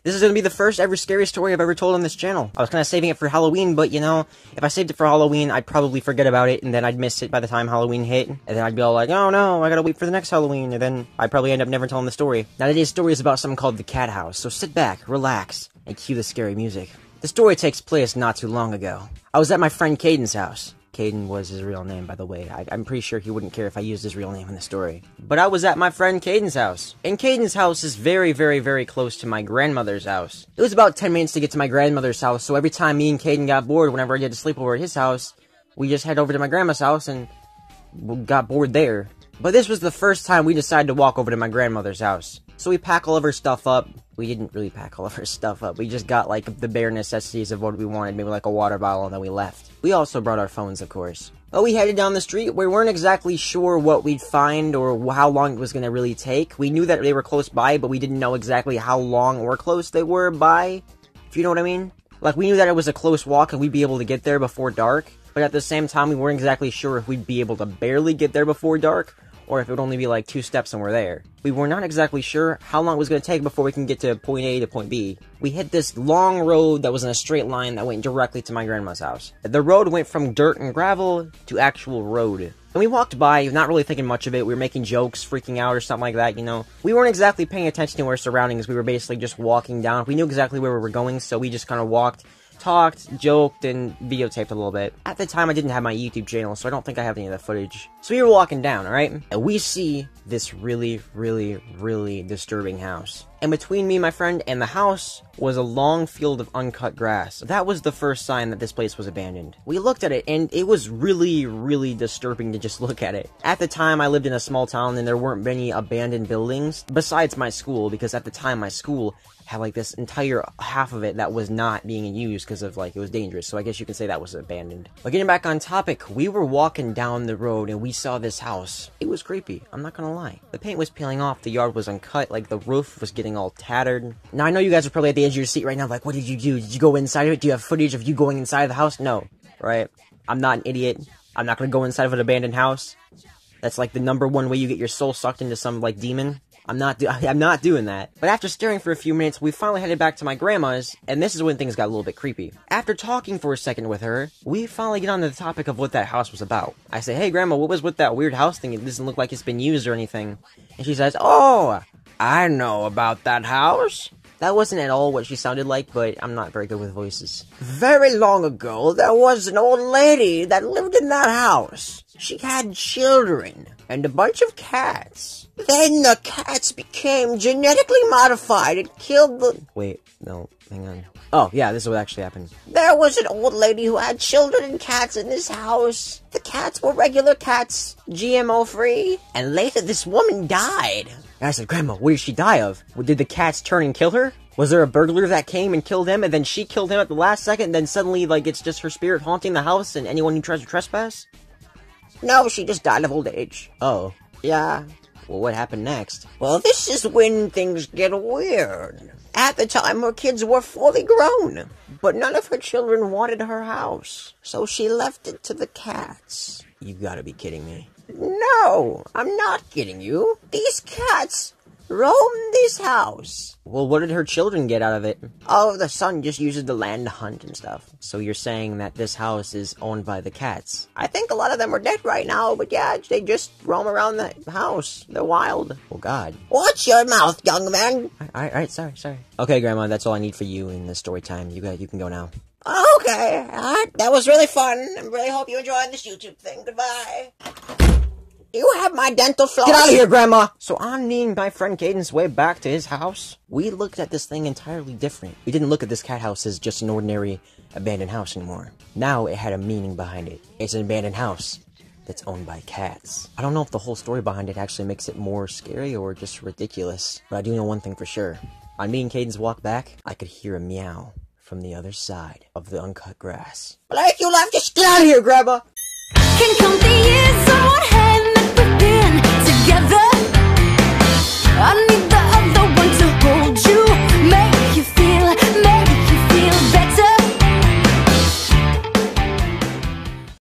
This is gonna be the first ever scary story I've ever told on this channel. I was kinda saving it for Halloween, but you know, if I saved it for Halloween, I'd probably forget about it, and then I'd miss it by the time Halloween hit, and then I'd be all like, oh no, I gotta wait for the next Halloween, and then I'd probably end up never telling the story. Now today's story is about something called the cat house, so sit back, relax, and cue the scary music. The story takes place not too long ago. I was at my friend Caden's house. Caden was his real name, by the way. I'm pretty sure he wouldn't care if I used his real name in the story. But I was at my friend Caden's house. And Caden's house is very, very, very close to my grandmother's house. It was about 10 minutes to get to my grandmother's house, so every time me and Caden got bored, whenever I get to sleep over at his house, we just head over to my grandma's house and got bored there. But this was the first time we decided to walk over to my grandmother's house. So we pack all of her stuff up. We didn't really pack all of her stuff up. We just got, like, the bare necessities of what we wanted. Maybe, like, a water bottle, and then we left. We also brought our phones, of course. But we headed down the street. We weren't exactly sure what we'd find or how long it was going to really take. We knew that they were close by, but we didn't know exactly how long or close they were by, if you know what I mean. Like, we knew that it was a close walk and we'd be able to get there before dark. But at the same time, we weren't exactly sure if we'd be able to barely get there before dark, or if it would only be like 2 steps and we're there. We were not exactly sure how long it was going to take before we can get to point A to point B. We hit this long road that was in a straight line that went directly to my grandma's house. The road went from dirt and gravel to actual road. And we walked by, not really thinking much of it. We were making jokes, freaking out or something like that, you know. We weren't exactly paying attention to our surroundings. We were basically just walking down. We knew exactly where we were going, so we just kind of walked, talked, joked, and videotaped a little bit. At the time, I didn't have my YouTube channel, so I don't think I have any of the footage. So we were walking down, alright? And we see this really, really, really disturbing house. And between me and my friend and the house was a long field of uncut grass. That was the first sign that this place was abandoned. We looked at it, and it was really, really disturbing to just look at it. At the time, I lived in a small town, and there weren't many abandoned buildings, besides my school, because at the time, my school had, like, this entire half of it that was not being used because of, like, it was dangerous, so I guess you could say that was abandoned. But getting back on topic, we were walking down the road, and we saw this house. It was creepy, I'm not gonna lie. The paint was peeling off, the yard was uncut, like, the roof was getting all tattered. Now, I know you guys are probably at the edge of your seat right now, like, what did you do? Did you go inside of it? Do you have footage of you going inside of the house? No, right? I'm not an idiot. I'm not gonna go inside of an abandoned house. That's, like, the #1 way you get your soul sucked into some, like, demon. I'm not doing that. But after staring for a few minutes, we finally headed back to my grandma's, and this is when things got a little bit creepy. After talking for a second with her, we finally get on to the topic of what that house was about. I say, hey grandma, what was with that weird house thing? It doesn't look like it's been used or anything. And she says, oh, I know about that house. That wasn't at all what she sounded like, but I'm not very good with voices. Very long ago, there was an old lady that lived in that house. She had children and a bunch of cats. Then the cats became genetically modified and killed the... Wait, no, hang on. Oh, yeah, this is what actually happened. There was an old lady who had children and cats in this house. The cats were regular cats, GMO-free. And later, this woman died. And I said, Grandma, what did she die of? Did the cats turn and kill her? Was there a burglar that came and killed him, and then she killed him at the last second, and then suddenly, like, it's just her spirit haunting the house and anyone who tries to trespass? No, she just died of old age. Oh. Yeah. Well, what happened next? Well, this is when things get weird. At the time, her kids were fully grown, but none of her children wanted her house, so she left it to the cats. You gotta be kidding me. No, I'm not kidding you. These cats roam this house. Well, what did her children get out of it? Oh, the son just uses the land to hunt and stuff. So you're saying that this house is owned by the cats? I think a lot of them are dead right now, but yeah, they just roam around the house. They're wild. Oh, God. Watch your mouth, young man. Alright, sorry. Okay, Grandma, that's all I need for you in the story time. You can go now. Okay, alright, that was really fun. I really hope you enjoyed this YouTube thing. Goodbye. You have my dental floss. Get out of here, Grandma! So on me and my friend Caden's way back to his house, we looked at this thing entirely different. We didn't look at this cat house as just an ordinary abandoned house anymore. Now it had a meaning behind it. It's an abandoned house that's owned by cats. I don't know if the whole story behind it actually makes it more scary or just ridiculous, but I do know one thing for sure. On me and Caden's walk back, I could hear a meow from the other side of the uncut grass. Blake, you left, just get out of here, Grandma! Can come the years